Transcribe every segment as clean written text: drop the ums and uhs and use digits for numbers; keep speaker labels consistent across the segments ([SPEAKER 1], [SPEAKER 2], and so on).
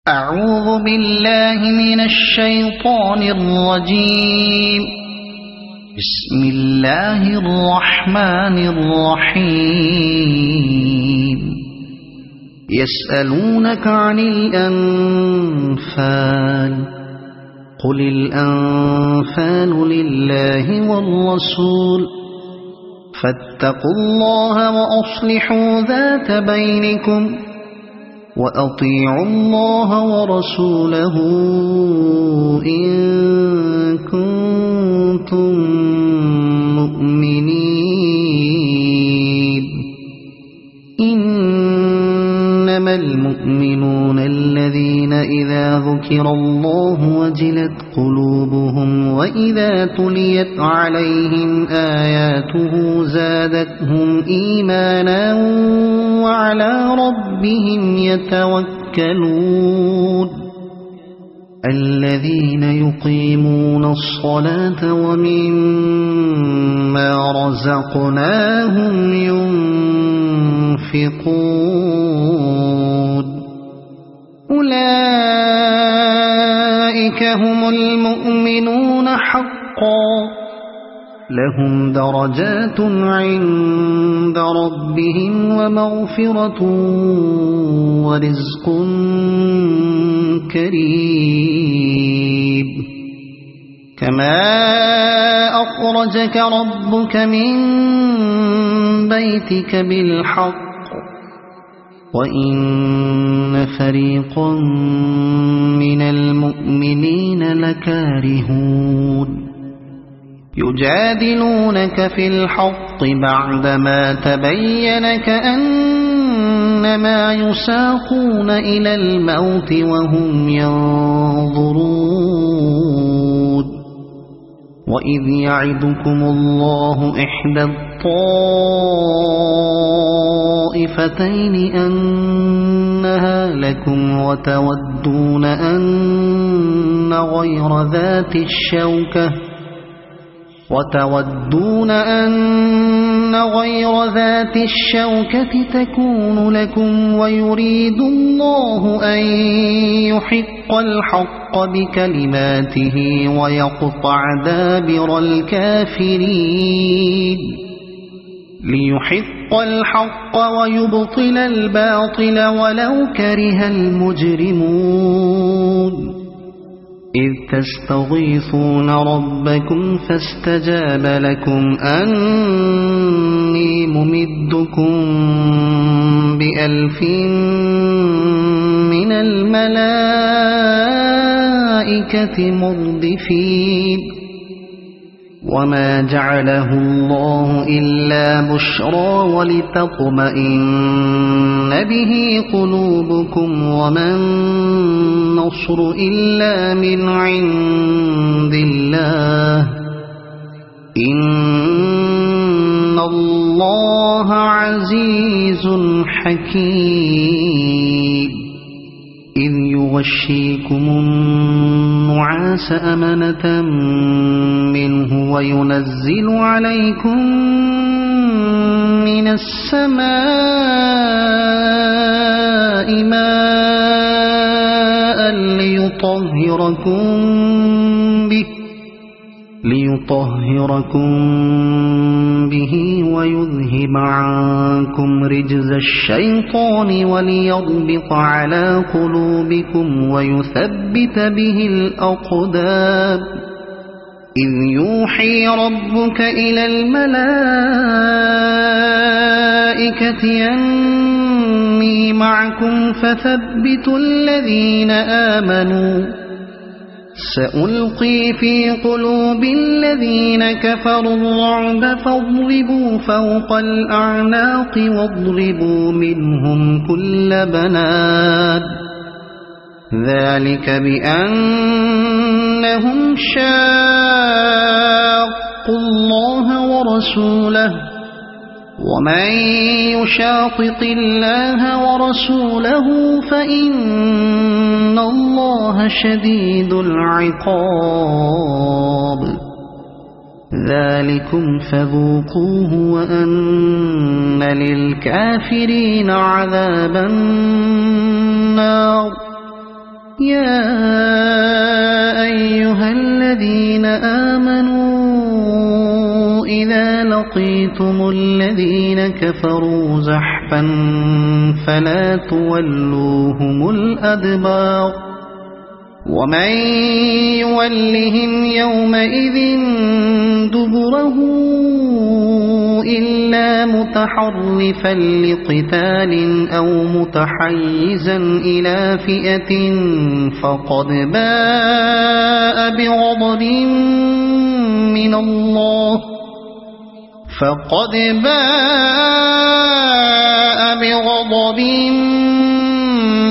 [SPEAKER 1] أعوذ بالله من الشيطان الرجيم. بسم الله الرحمن الرحيم. يسألونك عن الأنفال قل الأنفال لله والرسول فاتقوا الله وأصلحوا ذات بينكم وأطيعوا الله ورسوله إن كنتم مؤمنين. إنما المؤمنون الذين إذا ذكر الله وجلت قلوبهم وإذا تليت عليهم آياته زادتهم إيمانا وعلى ربهم يتوكلون. الذين يقيمون الصلاة ومما رزقناهم ينفقون. أولئك هم المؤمنون حقا لهم درجات عند ربهم ومغفرة ورزق كريم. كما أخرجك ربك من بيتك بالحق وإن فريقا من المؤمنين لكارهون. يجادلونك في الحق بعدما تبين كأنما يساقون إلى الموت وهم ينظرون. وإذ يعدكم الله إحدى الطائفتين أنها لكم وتودون أن غير ذات الشوكة تكون لكم ويريد الله أن يحق الحق بكلماته ويقطع دابر الكافرين. ليحق الحق ويبطل الباطل ولو كره المجرمون. إذ تستغيثون ربكم فاستجاب لكم أني ممدكم ب1000 من الملائكة مردفين. وما جعله الله إلا بشرى ولتطمئن به قلوبكم وما النصر إلا من عند الله إن الله عزيز حكيم. إذ يغشيكم النعاس أمنة منه وينزل عليكم من السماء ماء ليطهركم به ويذهب عنكم رجز الشيطان وليربط على قلوبكم ويثبت به الأقدام. إذ يوحي ربك إلى الملائكة أني معكم فثبتوا الذين آمنوا. سألقي في قلوب الذين كفروا الرعب فاضربوا فوق الأعناق واضربوا منهم كل بنان. ذلك بأنهم شاقوا الله ورسوله ومن يشاقق الله ورسوله فإن الله شديد العقاب. ذلكم فذوقوه وأن للكافرين عذاب النار يا أيها الذين آمنوا إذا لقيتم الذين كفروا زحفا فلا تولوهم الأدبار ومن يولهم يومئذ دبره إلا متحرفا لقتال أو متحيزا إلى فئة فقد باء بغضب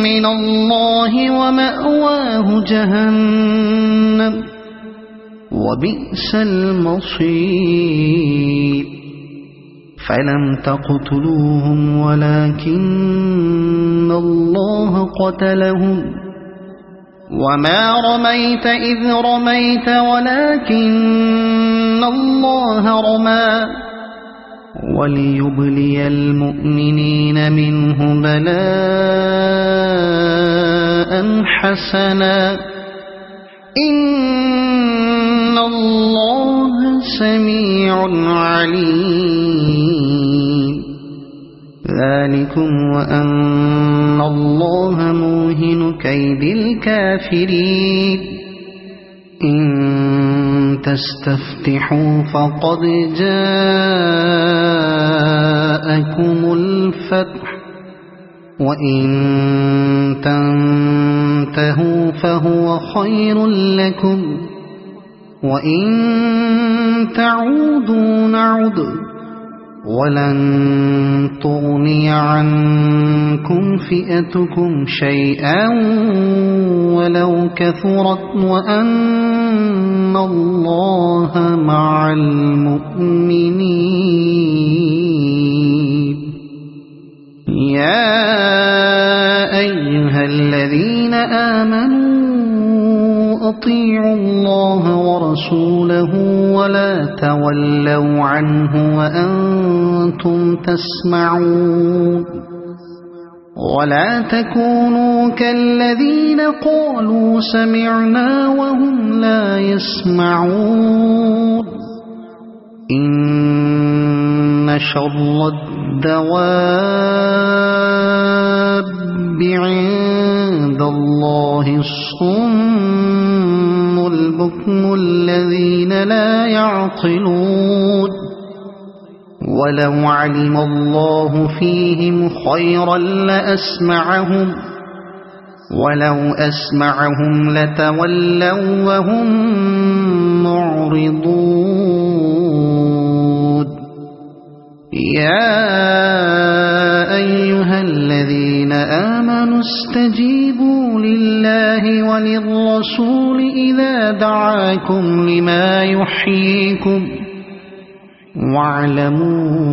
[SPEAKER 1] من الله ومأواه جهنم وبئس المصير فلم تقتلوهم ولكن الله قتلهم وما رميت إذ رميت ولكن الله رمى وليبلي المؤمنين منه بلاء حسنا إن الله سميع عليم ذلكم وأن الله موهن كيد الكافرين إن تستفتحوا فقد جاءكم الفتح وإن تنتهوا فهو خير لكم وإن تعودوا نعد ولن تغني عنكم فئتكم شيئا ولو كثرت وأن الله مع المؤمنين يا أيها الذين آمنوا أطيعوا الله ورسوله ولا تولوا عنه وأنتم تسمعون ولا تكونوا كالذين قالوا سمعنا وهم لا يسمعون إن شر الدواب عند الله الصم البكم الذين لا يعقلون ولو علم الله فيهم خيرا لأسمعهم ولو أسمعهم لتولوا وهم معرضون يا أيها الذين آمنوا استجيبوا لله وللرسول إذا دعاكم لما يحييكم واعلموا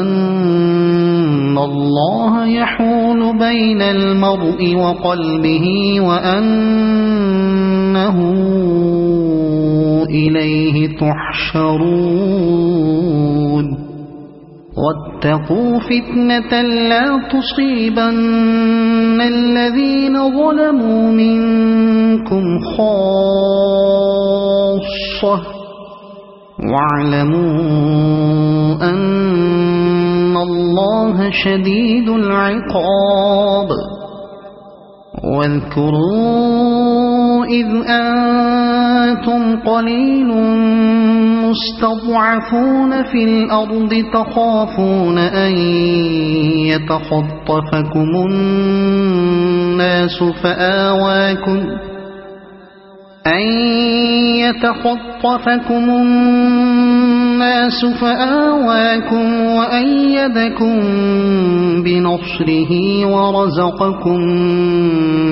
[SPEAKER 1] أن الله يحول بين المرء وقلبه وأنه إليه تحشرون واتقوا فتنة لا تصيبن الذين ظلموا منكم خاصة واعلموا أن الله شديد العقاب واذكروا إذ أنتم قليل مستضعفون في الأرض تخافون أن يتخطفكم الناس فآواكم وأيدكم بنصره ورزقكم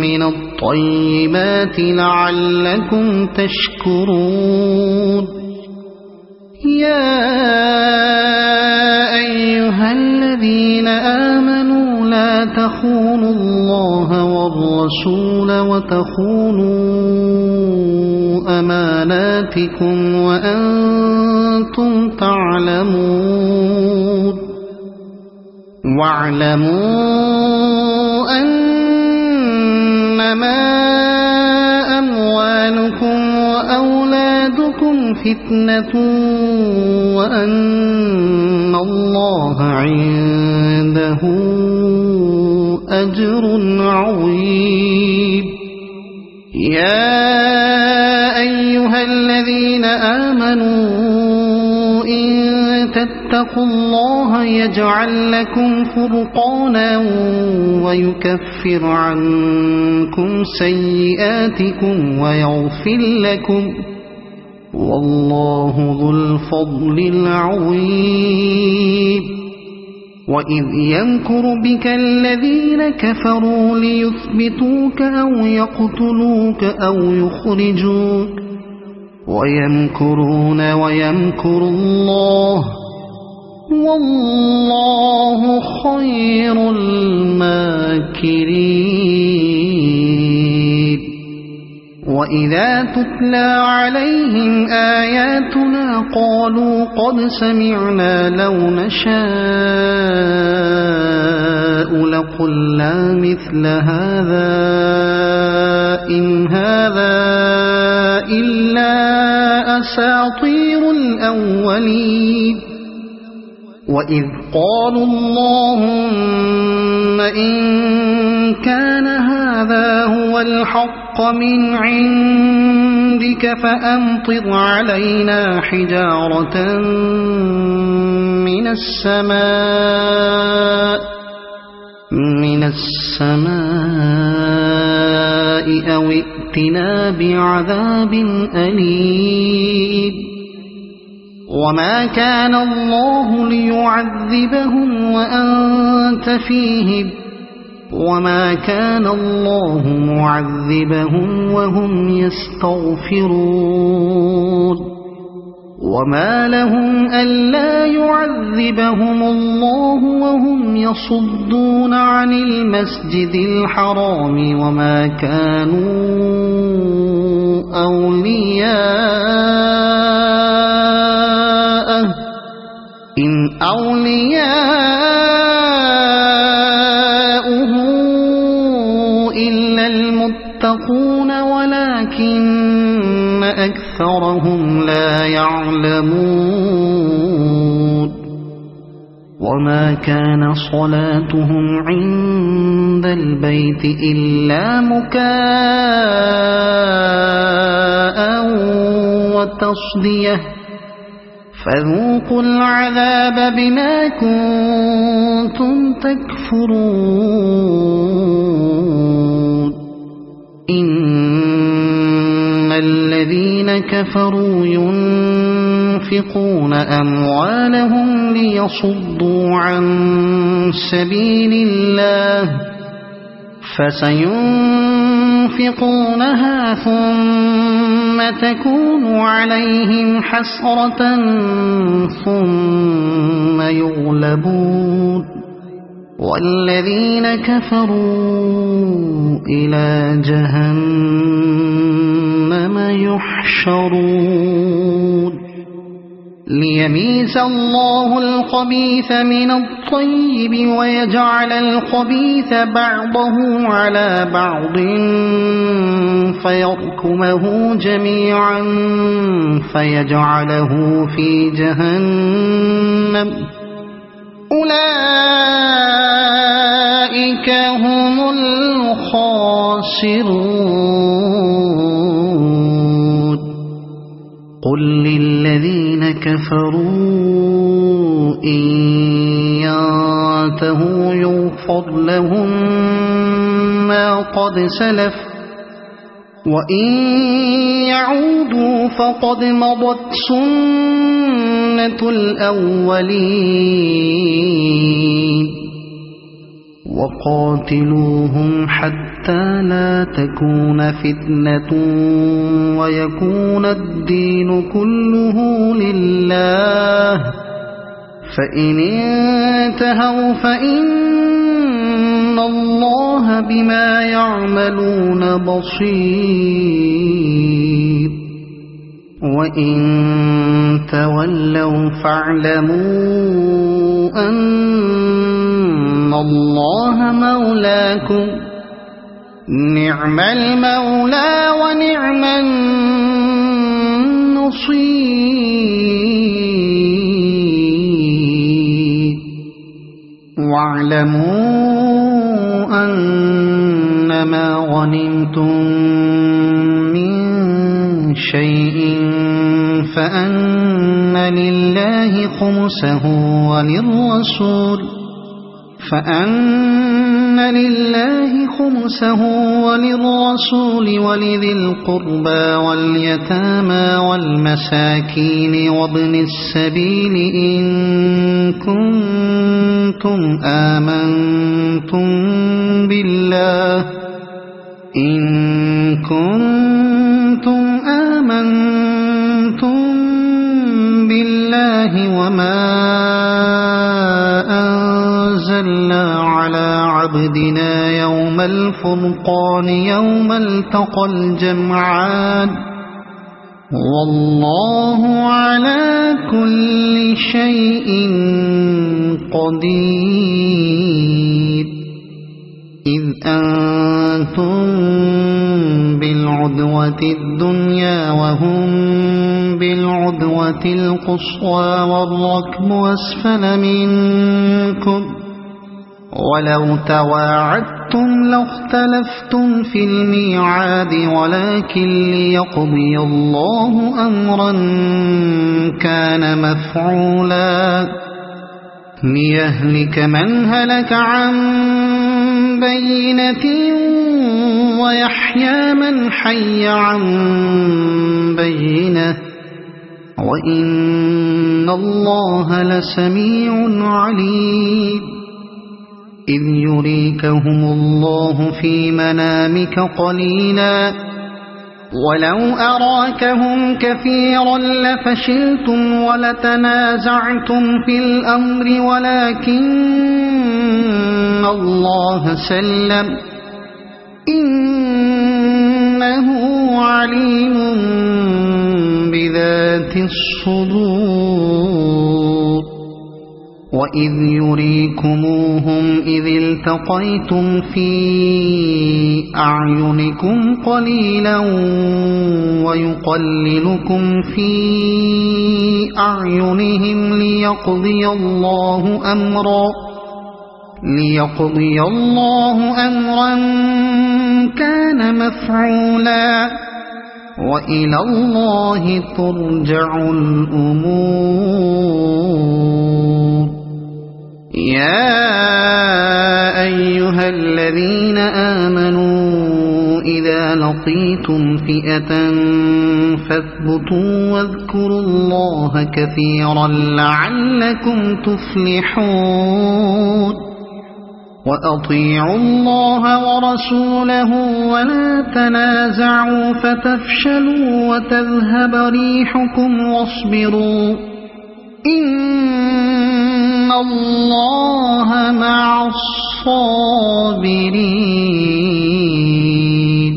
[SPEAKER 1] من الطيبات لعلكم تشكرون يا أيها الذين آمنوا لا تخونوا الله والرسول وتخونوا أماناتكم وأنتم تعلمون واعلموا فتنة وأن الله عنده أجر عظيم. يا أيها الذين آمنوا إن تتقوا الله يجعل لكم فرقانا ويكفر عنكم سيئاتكم ويغفر لكم والله ذو الفضل العظيم. وإذ يمكر بك الذين كفروا ليثبتوك أو يقتلوك أو يخرجوك ويمكرون ويمكر الله والله خير الماكرين. وإذا تتلى عليهم آياتنا قالوا قد سمعنا لو نشاء لقلنا مثل هذا إن هذا إلا أساطير الأولين. وإذ قالوا اللهم إن كان هذا هو الحق من عندك فأمطر علينا حجارة من السماء أو ائتنا بعذاب أليم. وما كان الله ليعذبهم وأنت فيهم وما كان الله معذبهم وهم يستغفرون. وما لهم ألا يعذبهم الله وهم يصدون عن المسجد الحرام وما كانوا أولياءه إن أولياؤه إلا المتقون ولكن أكثرهم لا يعلمون. وما كان صلاتهم عند البيت إلا مكاء وتصدية فذوقوا العذاب بما كنتم تكفرون. إن الذين كفروا ينفقون أموالهم ليصدوا عن سبيل الله فسينفقونها ثم تكون عليهم حسرة ثم يغلبون والذين كفروا إلى جهنم يحشرون. ليميز الله الخبيث من الطيب ويجعل الخبيث بعضه على بعض فيركمه جميعا فيجعله في جهنم أولئك هم الخاسرون. قل للذين كفروا إن ينتهوا يغفر لهم ما قد سلف وإن يعودوا فقد مضت سنة الأولين. وقاتلوهم حتى لا تكون فتنة ويكون الدين كله لله فإن انتهوا فإن الله بما يعملون بصير. وإن تولوا فاعلموا أن الله مولاكم نعم المولى ونعم النصير. بصير واعلموا أنما غنمتم من شيء فأن لله خمسه وللرسول ولذي القربى واليتامى والمساكين وابن السبيل إن كنتم آمنتم بالله وما أنزلنا على عبدنا يوم الفرقان يوم التقى الجمعان والله على كل شيء قدير إذ أنتم بالعدوة الدنيا وهم بالعدوة القصوى والركب أسفل منكم ولو تواعدتم لاختلفتم في الميعاد ولكن ليقضي الله أمرا كان مفعولا ليهلك من هلك عن بينة ويحيى من حي عن بينة وإن الله لسميع عليم إذ يريكهم الله في منامك قليلا ولو أراكهم كثيرا لفشلتم ولتنازعتم في الأمر ولكن الله سلم إنه عليم بذات الصدور وإذ يريكموهم إذ التقيتم في أعينكم قليلا ويقللكم في أعينهم ليقضي الله أمرا كان مفعولا وإلى الله ترجع الأمور يا أيها الذين آمنوا إذا لقيتم فئة فاثبتوا واذكروا الله كثيرا لعلكم تفلحون وأطيعوا الله ورسوله ولا تنازعوا فتفشلوا وتذهب ريحكم واصبروا إن الله مع الصابرين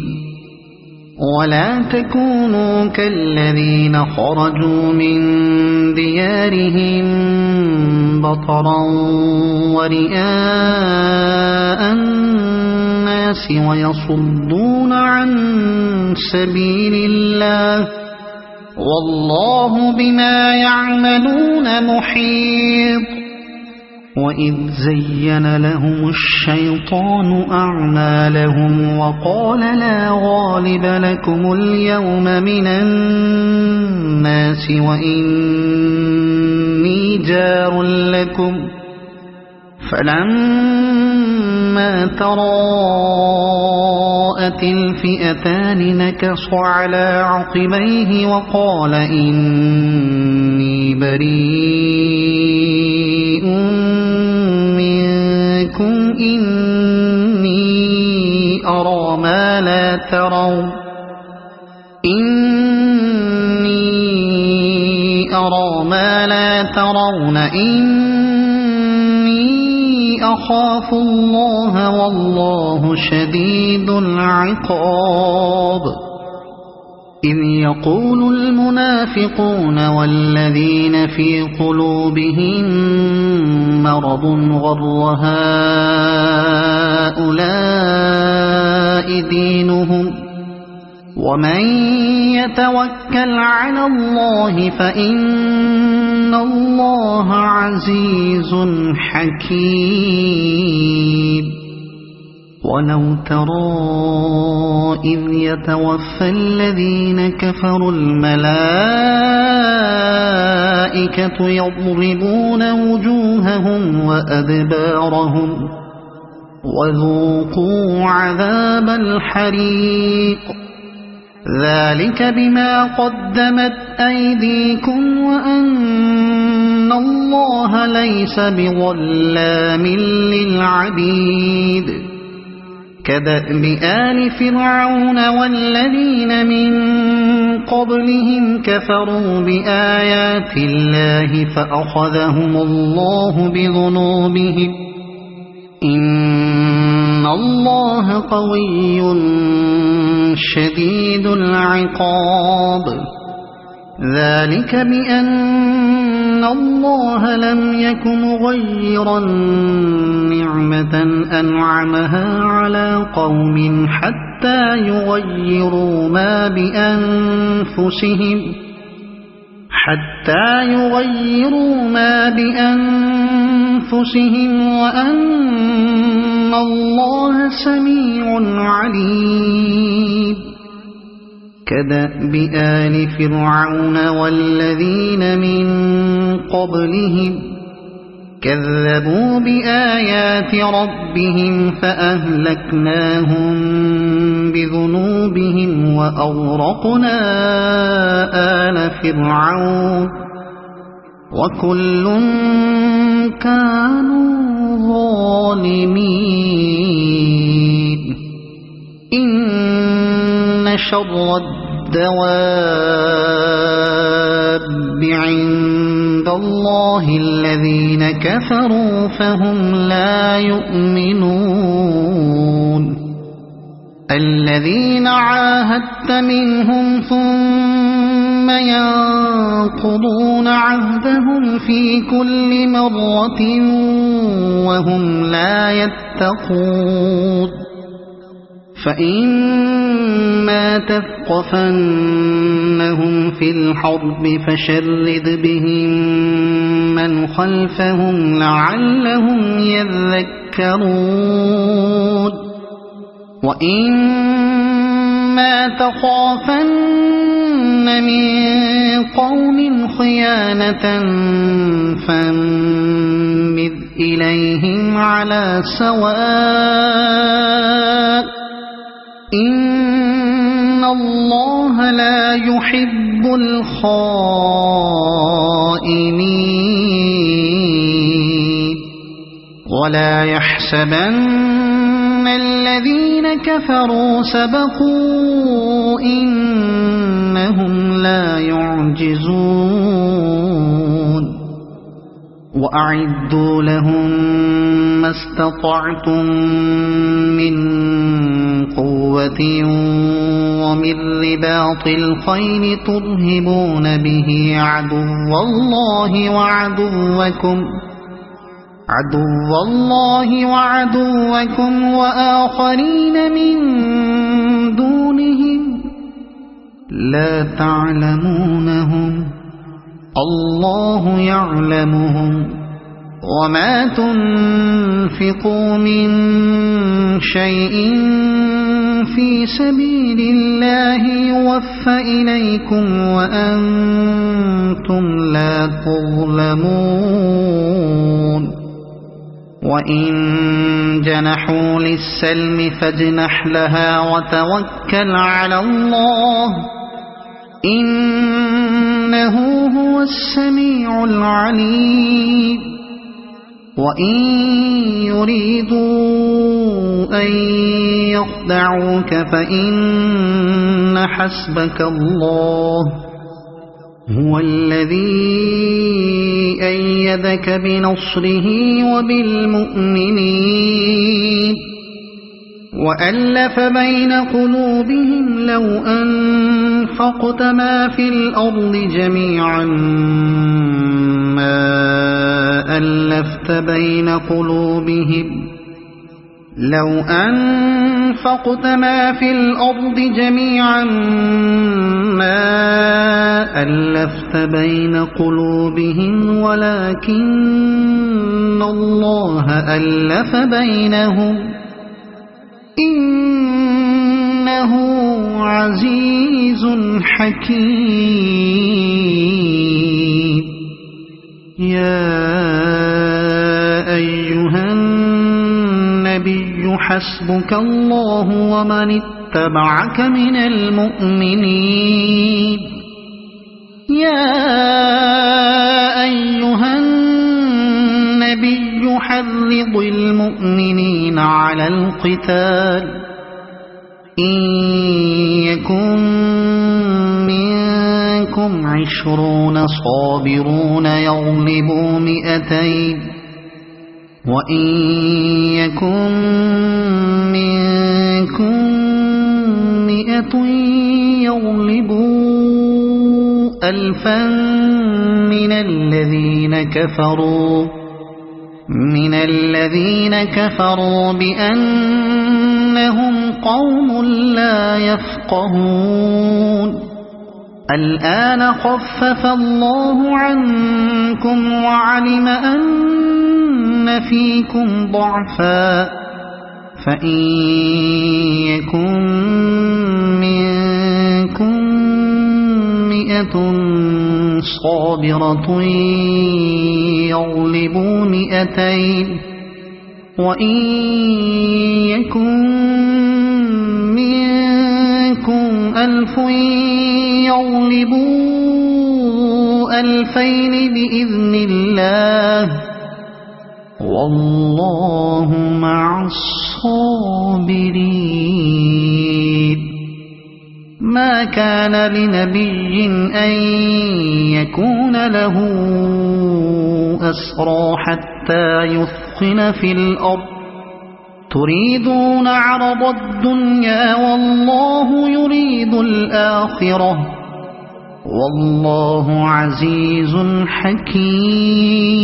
[SPEAKER 1] ولا تكونوا كالذين خرجوا من ديارهم بطرا ورئاء الناس ويصدون عن سبيل الله والله بما يعملون محيط وإذ زين لهم الشيطان أعمالهم وقال لا غالب لكم اليوم من الناس وإني جار لكم فلما تراءت الفئتان نكص على عقبيه وقال إني بريء منكم إني أرى ما لا ترون إني أخاف الله والله شديد العقاب إذ يقول المنافقون والذين في قلوبهم مرض غر هؤلاء دينهم ومن يتوكل على الله فإن الله عزيز حكيم ولو ترى إذ يتوفى الذين كفروا الملائكة يضربون وجوههم وأدبارهم وذوقوا عذاب الحريق ذلك بما قدمت أيديكم وأن الله ليس بظلام للعبيد كدأب آل فرعون والذين من قبلهم كفروا بآيات الله فأخذهم الله بذنوبهم إن الله قوي شديد العقاب ذلك بأن الله لم يك مغيرا نعمة أنعمها على قوم حتى يغيروا ما بأنفسهم وأن الله سميع عليم كدأب آل فرعون والذين من قبلهم كذبوا بآيات ربهم فأهلكناهم بذنوبهم وأغرقنا آل فرعون وكل كانوا ظالمين إن شر الدواب عند الله الذين كفروا فهم لا يؤمنون الذين عاهدت منهم ثم ينقضون عهدهم في كل مرة وهم لا يتقون فإما تثقفنهم في الحرب فشرد بهم من خلفهم لعلهم يذكرون وإما تخافن من قوم خيانة فانبذ إليهم على سواء إن الله لا يحب الخائنين ولا يحسبن الذين كفروا سبقوا إنهم لا يعجزون وأعدوا لهم ما استطعتم من قوة ومن رباط الخيل ترهبون به عدو الله وعدوكم وآخرين من دونهم لا تعلمونهم الله يعلمهم وما تنفقوا من شيء في سبيل الله يوفى إليكم وأنتم لا تظلمون وإن جنحوا للسلم فاجنح لها وتوكل على الله إنه هو السميع العليم وإن يريدوا أن يخدعوك فإن حسبك الله هو الذي أيدك بنصره وبالمؤمنين وألف بين قلوبهم لو أنفقت ما في الأرض جميعا ما ألفت بين قلوبهم لو أنفقت ما في الأرض جميعا ما ألفت بين قلوبهم ولكن الله ألف بينهم إنه عزيز حكيم. يا أيها النبي حسبك الله ومن اتبعك من المؤمنين. يا أيها النبي حرض المؤمنين على القتال إن يكن منكم 20 صابرون يغلبوا 200 وإن يكن منكم 100 يغلبوا 1000 من الذين كفروا بأنهم قوم لا يفقهون. الآن خفف الله عنكم وعلم أن فيكم ضعفا فإن يكن منكم 100 صابرة يغلبوا 200 وإن يكن منكم 1000 يغلبوا 2000 بإذن الله والله مع الصابرين. ما كان لنبي أن يكون له أسرى حتى يثخن في الأرض تريدون عرض الدنيا والله يريد الآخرة والله عزيز حكيم.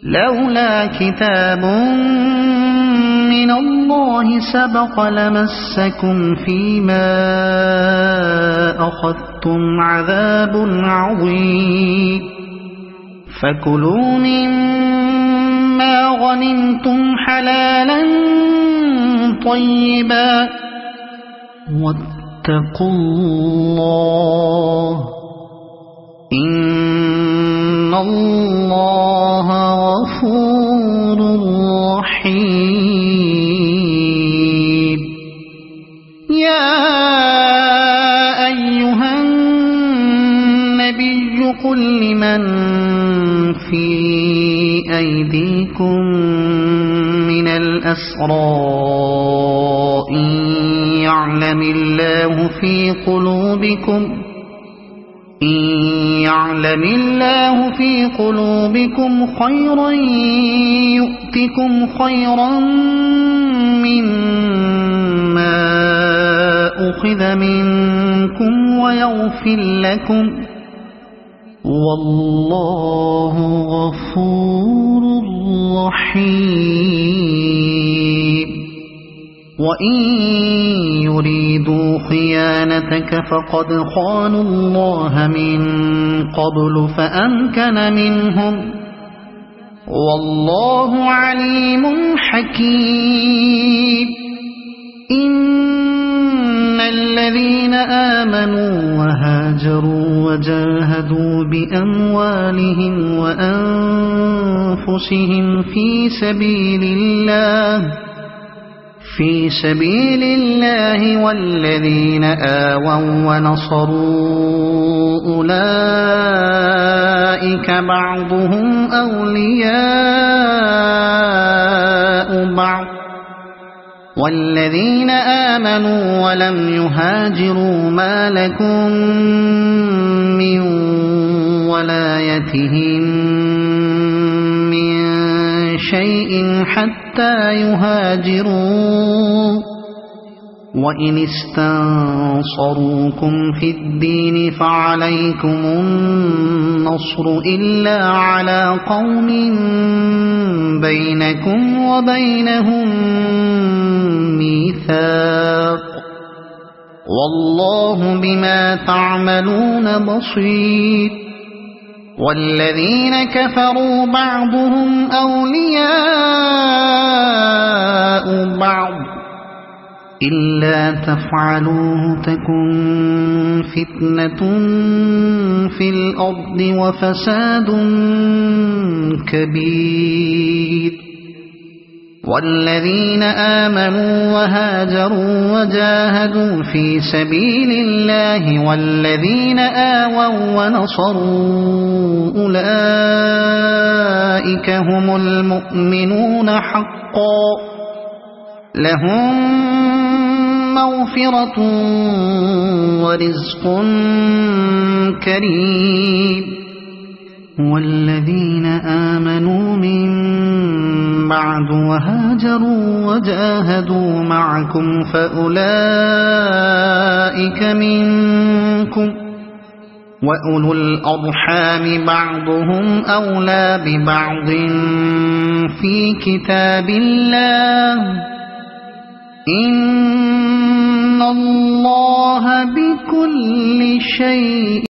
[SPEAKER 1] لولا كتاب من الله سبق لمسكم فيما أخذتم عذاب عظيم. فكلوا مما غنمتم حلالا طيبا واتقوا الله إن الله غفور رحيم. يا أيها النبي قل لمن في أيديكم من الأسرى إن يعلم الله في قلوبكم خيرا يؤتكم خيرا مما أخذ منكم ويغفر لكم والله غفور رحيم. وإن يريدوا خيانتك فقد خانوا الله من قبل فأمكن منهم والله عليم حكيم. إن الذين آمنوا وهاجروا وجاهدوا بأموالهم وأنفسهم في سبيل الله والذين آووا ونصروا أولئك بعضهم أولياء بعض والذين آمنوا ولم يهاجروا ما لكم من ولايتهم من شيء حتى يهاجروا وإن استنصروكم في الدين فعليكم النصر إلا على قوم بينكم وبينهم ميثاق والله بما تعملون بصير والذين كفروا بعضهم أولياء بعض إلا تفعلوه تكن فتنة في الأرض وفساد كبير والذين آمنوا وهاجروا وجاهدوا في سبيل الله والذين آووا ونصروا أولئك هم المؤمنون حقا لهم مغفرة ورزق كريم والذين آمنوا من بعد وهاجروا وجاهدوا معكم فأولئك منكم وأولو الأرحام بعضهم أولى ببعض في كتاب الله إن الله بكل شيء